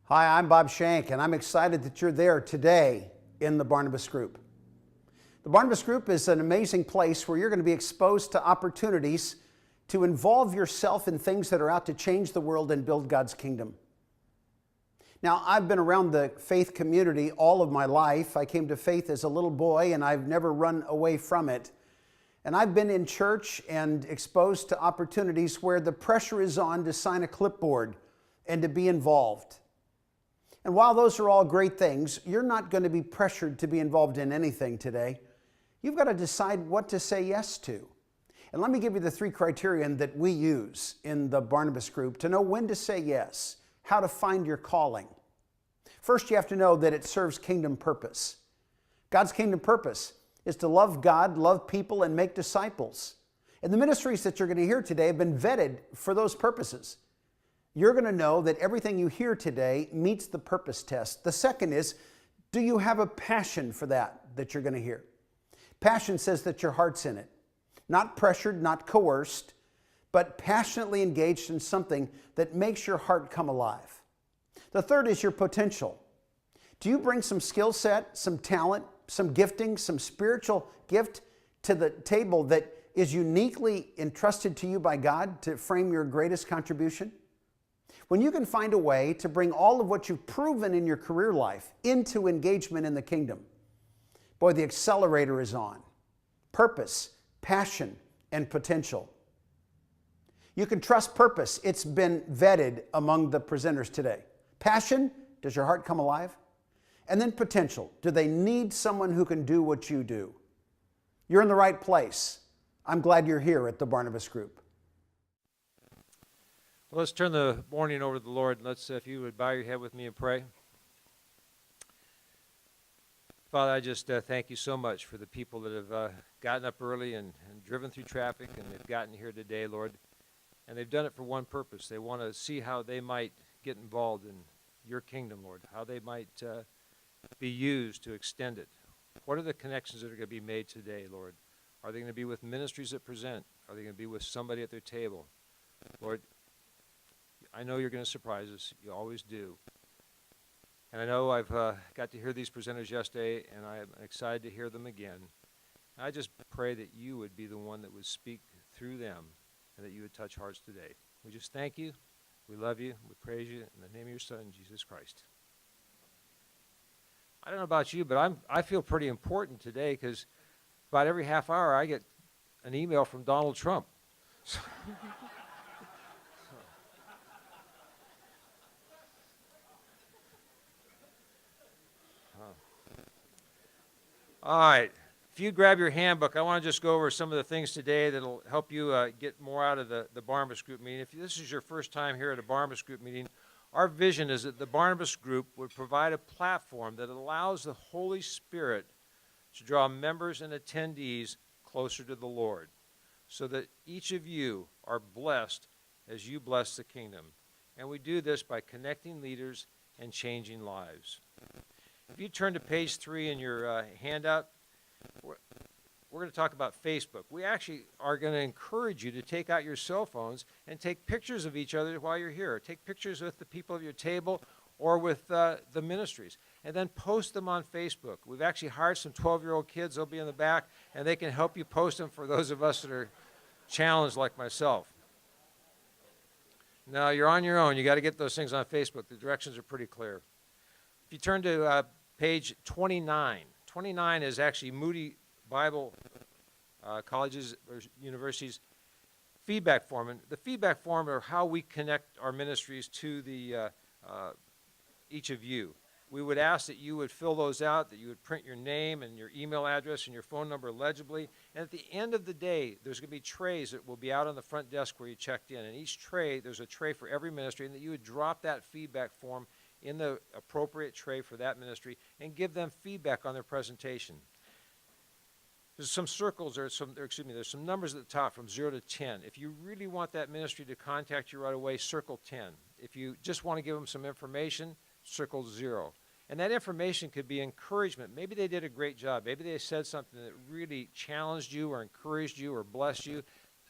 Hi, I'm Bob Shank, and I'm excited that you're there today in the Barnabas Group. The Barnabas Group is an amazing place where you're going to be exposed to opportunities to involve yourself in things that are out to change the world and build God's kingdom. Now, I've been around the faith community all of my life. I came to faith as a little boy, and I've never run away from it. And I've been in church and exposed to opportunities where the pressure is on to sign a clipboard and to be involved. And while those are all great things, you're not going to be pressured to be involved in anything today. You've got to decide what to say yes to. And let me give you the three criterion that we use in the Barnabas Group to know when to say yes, how to find your calling. First, you have to know that it serves kingdom purpose. God's kingdom purpose is to love God, love people, and make disciples. And the ministries that you're going to hear today have been vetted for those purposes. You're going to know that everything you hear today meets the purpose test. The second is, do you have a passion for that you're going to hear? Passion says that your heart's in it. Not pressured, not coerced, but passionately engaged in something that makes your heart come alive. The third is your potential. Do you bring some skill set, some talent, some gifting, some spiritual gift to the table that is uniquely entrusted to you by God to frame your greatest contribution? When you can find a way to bring all of what you've proven in your career life into engagement in the kingdom, boy, the accelerator is on. Purpose, passion, and potential. You can trust purpose. It's been vetted among the presenters today. Passion, does your heart come alive? And then potential, do they need someone who can do what you do? You're in the right place. I'm glad you're here at the Barnabas Group. Well, let's turn the morning over to the Lord. Let's, if you would bow your head with me and pray. Father, I just thank you so much for the people that have gotten up early and driven through traffic, and they've gotten here today, Lord. And they've done it for one purpose. They want to see how they might get involved in your kingdom, Lord, how they might be used to extend it. What are the connections that are going to be made today, Lord? Are they going to be with ministries that present? Are they going to be with somebody at their table? Lord, I know you're going to surprise us. You always do. And I know I've got to hear these presenters yesterday, and I'm excited to hear them again. I just pray that you would be the one that would speak through them and that you would touch hearts today. We just thank you. We love you. We praise you in the name of your Son, Jesus Christ. I don't know about you, but I feel pretty important today because about every half hour I get an email from Donald Trump. All right, if you grab your handbook, I want to just go over some of the things today that will help you get more out of the Barnabas Group meeting. If this is your first time here at a Barnabas Group meeting, our vision is that the Barnabas Group would provide a platform that allows the Holy Spirit to draw members and attendees closer to the Lord, so that each of you are blessed as you bless the kingdom. And we do this by connecting leaders and changing lives. If you turn to page 3 in your handout, we're going to talk about Facebook. We actually are going to encourage you to take out your cell phones and take pictures of each other while you're here. Take pictures with the people at your table or with the ministries, and then post them on Facebook. We've actually hired some 12-year-old kids. They'll be in the back, and they can help you post them for those of us that are challenged like myself. Now, you're on your own. You got to get those things on Facebook. The directions are pretty clear. If you turn to page 29, 29 is actually Moody Bible Colleges or Universities feedback form. And the feedback form are how we connect our ministries to the each of you. We would ask that you would fill those out, that you would print your name and your email address and your phone number legibly. And at the end of the day, there's going to be trays that will be out on the front desk where you checked in. And each tray, there's a tray for every ministry, and that you would drop that feedback form in the appropriate tray for that ministry and give them feedback on their presentation. There's some circles, there's some numbers at the top from 0 to 10. If you really want that ministry to contact you right away, circle 10. If you just want to give them some information, circle 0. And that information could be encouragement. Maybe they did a great job. Maybe they said something that really challenged you or encouraged you or blessed you.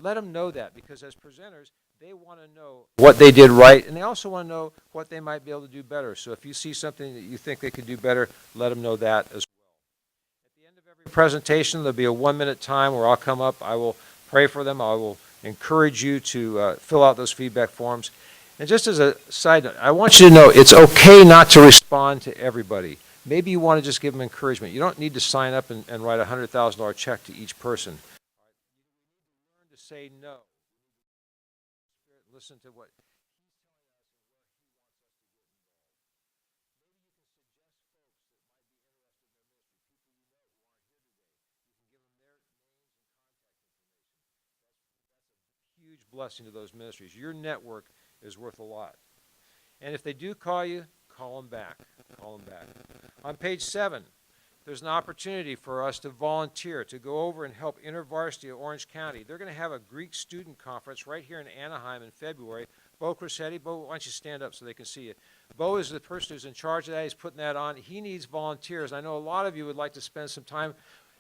Let them know that, because as presenters, they want to know what they did right, and they also want to know what they might be able to do better. So if you see something that you think they could do better, let them know that as well. At the end of every presentation, there'll be a 1-minute time where I'll come up, I will pray for them, I will encourage you to fill out those feedback forms. And just as a side note, I want you to know it's okay not to respond to everybody. Maybe you want to just give them encouragement. You don't need to sign up and write a $100,000 check to each person. Learn to say no. Listen to what huge blessing to those ministries. Your network is worth a lot. And if they do call you, call them back. Call them back. On page 7, there's an opportunity for us to volunteer, to go over and help InterVarsity of Orange County. They're going to have a Greek student conference right here in Anaheim in February. Bo Crescetti, Bo, why don't you stand up so they can see you? Bo is the person who's in charge of that. He's putting that on. He needs volunteers. I know a lot of you would like to spend some time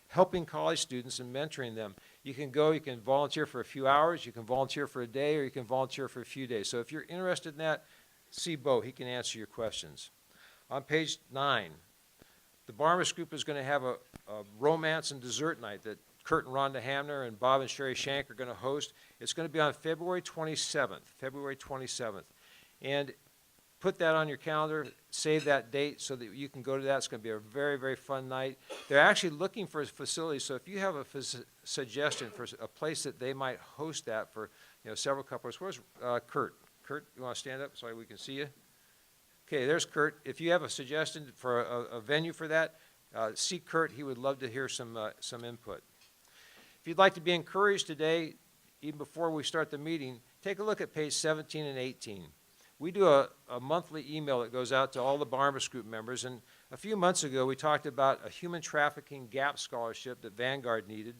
helping college students and mentoring them. You can go, you can volunteer for a few hours, you can volunteer for a day, or you can volunteer for a few days. So if you're interested in that, see Bo. He can answer your questions. On page 9, the Barnabas Group is going to have a romance and dessert night that Kurt and Rhonda Hamner and Bob and Sherry Shank are going to host. It's going to be on February 27th, February 27th. And put that on your calendar, save that date so that you can go to that. It's going to be a very, very fun night. They're actually looking for a facility, so if you have a suggestion for a place that they might host that for, several couples. Where's Kurt? Kurt, you want to stand up so we can see you? Okay, there's Kurt. If you have a suggestion for a venue for that, see Kurt. He would love to hear some input. If you'd like to be encouraged today, even before we start the meeting, take a look at page 17 and 18. We do a monthly email that goes out to all the Barnabas Group members, and a few months ago we talked about a human trafficking gap scholarship that Vanguard needed,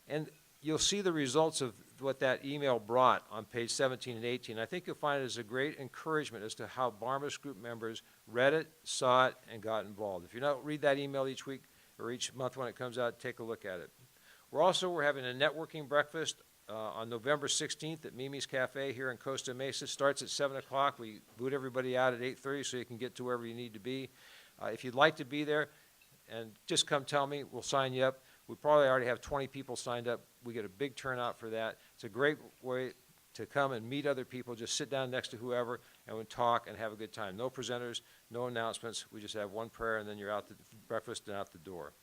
and you'll see the results of what that email brought on page 17 and 18. I think you'll find it as a great encouragement as to how Barnabas Group members read it, saw it, and got involved. If you don't read that email each week or each month when it comes out, take a look at it. We're having a networking breakfast on November 16th at Mimi's Cafe here in Costa Mesa. Starts at 7 o'clock. We boot everybody out at 8:30 so you can get to wherever you need to be. If you'd like to be there, and just come tell me, we'll sign you up. We probably already have 20 people signed up. We get a big turnout for that. It's a great way to come and meet other people. Just sit down next to whoever and we talk and have a good time. No presenters, no announcements. We just have one prayer and then you're out to breakfast and out the door.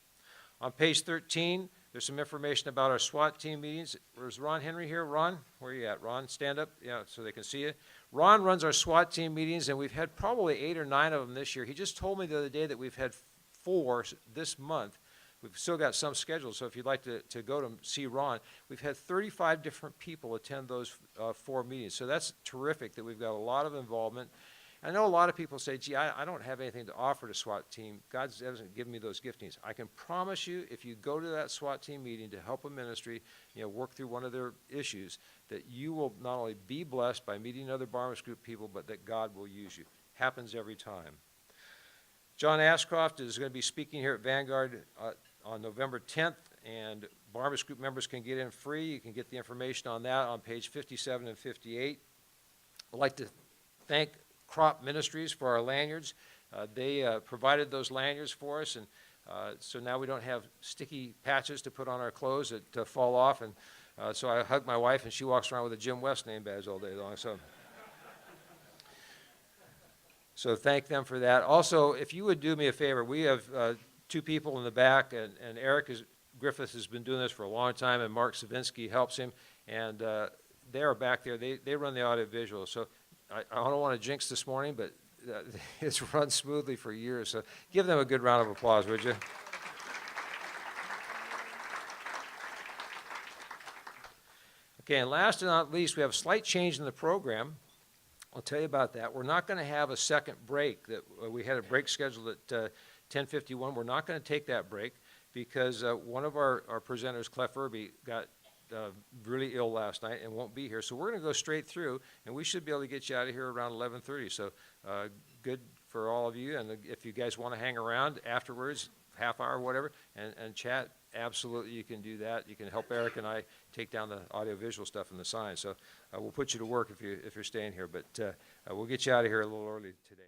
On page 13, there's some information about our SWAT team meetings. Where's Ron Henry here? Ron, where are you at? Ron, stand up, yeah, so they can see you. Ron runs our SWAT team meetings, and we've had probably 8 or 9 of them this year. He just told me the other day that we've had 4 this month. We've still got some scheduled, so if you'd like to go to see Ron, we've had 35 different people attend those 4 meetings. So that's terrific that we've got a lot of involvement. I know a lot of people say, gee, I don't have anything to offer to SWAT team. God hasn't given me those giftings. I can promise you, if you go to that SWAT team meeting to help a ministry, work through one of their issues, that you will not only be blessed by meeting other Barnabas Group people, but that God will use you. Happens every time. John Ashcroft is going to be speaking here at Vanguard on November 10th, and Barnabas Group members can get in free. You can get the information on that on page 57 and 58. I'd like to thank Crop Ministries for our lanyards. They provided those lanyards for us, and so now we don't have sticky patches to put on our clothes that fall off, and so I hug my wife, and she walks around with a Jim West name badge all day long. So thank them for that. Also, if you would do me a favor, we have 2 people in the back, and Eric Griffith has been doing this for a long time, and Mark Savinsky helps him, and they are back there. They run the audio visual. So I don't want to jinx this morning, but it's run smoothly for years. So give them a good round of applause, would you? Okay, and last and not least, we have a slight change in the program. I'll tell you about that. We're not going to have a second break. We had a break scheduled at 10:51. We're not going to take that break because one of our presenters, Clef Irby, got really ill last night and won't be here. So we're going to go straight through, and we should be able to get you out of here around 11:30. So good for all of you. And if you guys want to hang around afterwards, half hour, whatever, and chat, absolutely you can do that. You can help Eric and I take down the audio-visual stuff and the signs. So we'll put you to work if you're staying here, but we'll get you out of here a little early today.